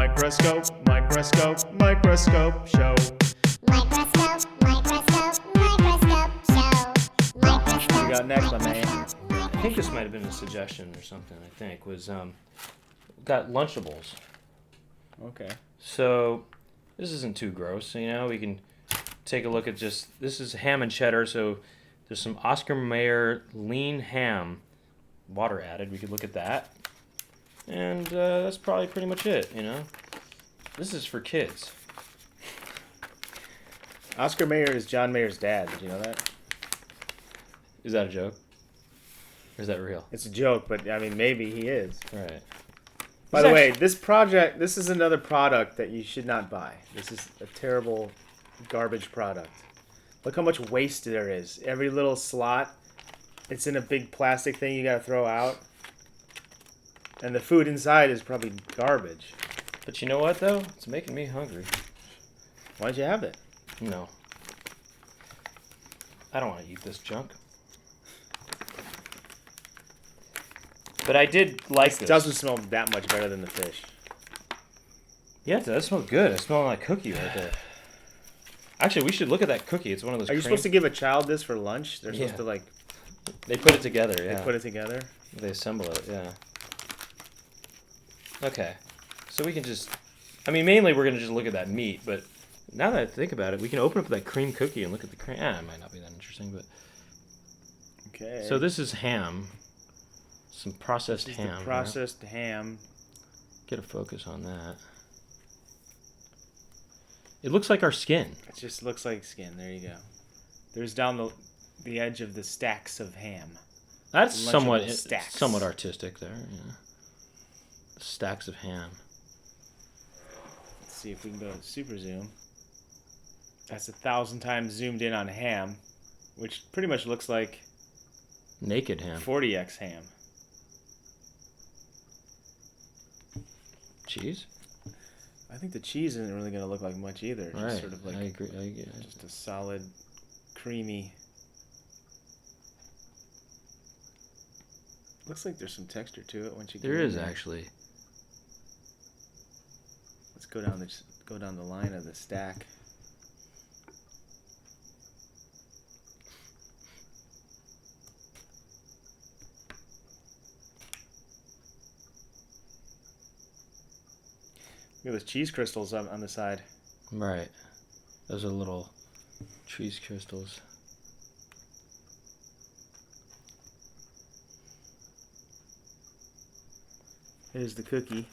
Microscope, microscope, microscope show. Microscope, microscope, microscope show. What you got next, my man? I think this might have been a suggestion or something. I think was got Lunchables. Okay. So this isn't too gross. You know, we can take a look at just this is ham and cheddar. So there's some Oscar Mayer lean ham, water added. We could look at that, and that's probably pretty much it. You know, this is for kids. Oscar Mayer is John Mayer's dad. Did you know that? Is that a joke? Or is that real? It's a joke, but I mean, maybe he is. Right. By the way, this is another product that you should not buy. This is a terrible garbage product. Look how much waste there is. Every little slot, it's in a big plastic thing you gotta throw out. And the food inside is probably garbage. But you know what though? It's making me hungry. Why'd you have it? No. I don't want to eat this junk. But I did like this. It doesn't smell that much better than the fish. Yeah, it does smell good. It smells like cookie right there. Actually, we should look at that cookie. It's one of those. Are you supposed to give a child this for lunch? They're supposed Yeah. to like. They put it together. Yeah. They put it together. They assemble it. Yeah. Okay. So we can just. I mean, mainly we're gonna just look at that meat, but now that I think about it, we can open up that cream cookie and look at the cream. It might not be that interesting, but. Okay. So this is ham. Some processed This is ham. the processed ham. Get a focus on that. It looks like our skin. It just looks like skin. There you go. There's down the edge of the stacks of ham. That's Lunchable stacks. somewhat artistic there. Yeah. Stacks of ham. Let's see if we can go to super zoom. That's 1,000 times zoomed in on ham, which pretty much looks like Naked ham. 40x ham. Cheese? I think the cheese isn't really going to look like much either. It's Right. just sort of like I agree. just a solid, creamy. Looks like there's some texture to it once you get There in is there. actually. Let's go down the line of the stack. Look at those cheese crystals on the side. Right. Those are little cheese crystals. Here's the cookie.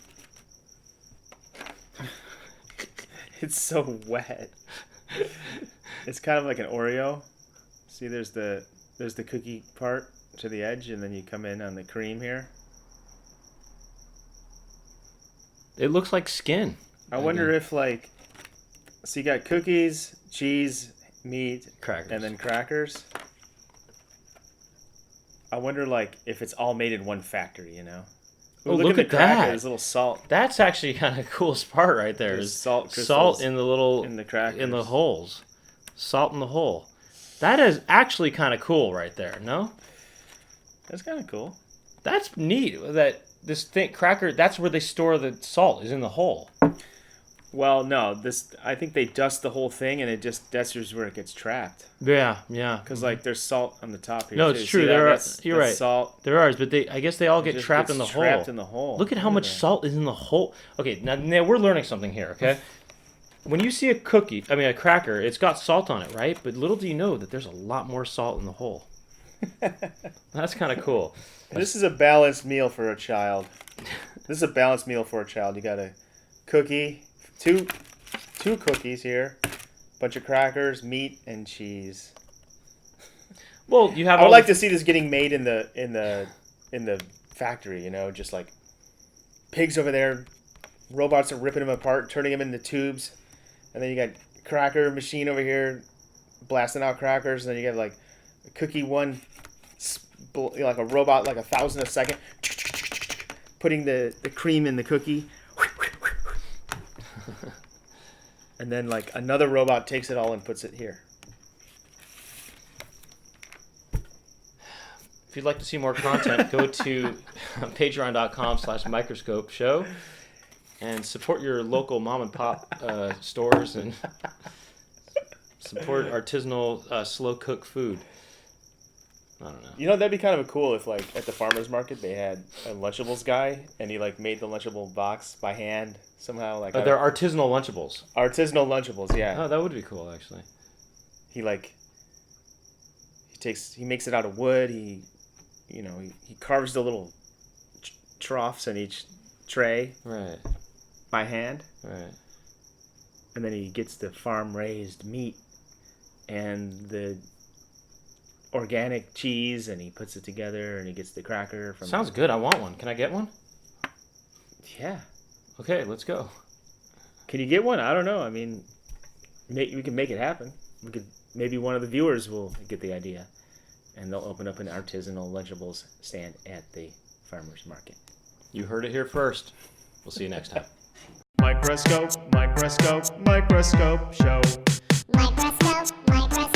It's so wet. It's kind of like an Oreo. See, there's the cookie part to the edge, and then you come in on the cream here. It looks like skin. I wonder if like, so you got cookies, cheese, meat, Crackers. and then crackers. I wonder like if it's all made in one factory, you know? Oh, Ooh, look the at cracker, that. There's a little salt. That's actually kind of coolest part right there. There's Is salt crystals salt in the little in the crackers. in the holes. Salt in the hole. That is actually kind of cool right there. No? That's kind of cool. That's neat. That this thing cracker. That's where they store the salt. Is in the hole. Well, no, I think they dust the whole thing, and that's just where it gets trapped. Yeah. Yeah. Because like there's salt on the top here. No, too. it's See true. that? You're That's right. Salt. There are, but I guess they all get Just trapped gets in the trapped hole. in the hole. Look at how much that. salt is in the hole. Okay, now we're learning something here. Okay, when you see a cracker, it's got salt on it, right? But little do you know that there's a lot more salt in the hole. That's kind of cool. This is a balanced meal for a child. This is a balanced meal for a child. You got a cookie, two cookies here, bunch of crackers, meat, and cheese. Well, you have. I would all like the- to see this getting made in the factory. You know, just like pigs over there, robots are ripping them apart, turning them into tubes, and then you got cracker machine over here, blasting out crackers, and then you got like a cookie one, like a robot, like 1,000 a second, putting the cream in the cookie. And then like another robot takes it all and puts it here. If you'd like to see more content, go to patreon.com/microscope show. and support your local mom and pop stores and support artisanal slow cook food. I don't know. You know, that'd be kind of cool if, like, at the farmer's market they had a Lunchables guy and he, like, made the Lunchable box by hand somehow. Like, They're artisanal Lunchables. artisanal Lunchables, yeah. Oh, that would be cool, actually. He, like, he makes it out of wood. He carves the little troughs in each tray Right, by hand. right. And then he gets the farm-raised meat and the organic cheese, and he puts it together, and he gets the cracker from. Sounds good. I want one. Can I get one? Yeah. Okay, let's go. Can you get one? I don't know. I mean, we can make it happen. Maybe one of the viewers will get the idea, and they'll open up an artisanal Lunchables stand at the farmer's market. You heard it here first. We'll see you next time. Microscope, microscope, microscope show. Microscope, microscope.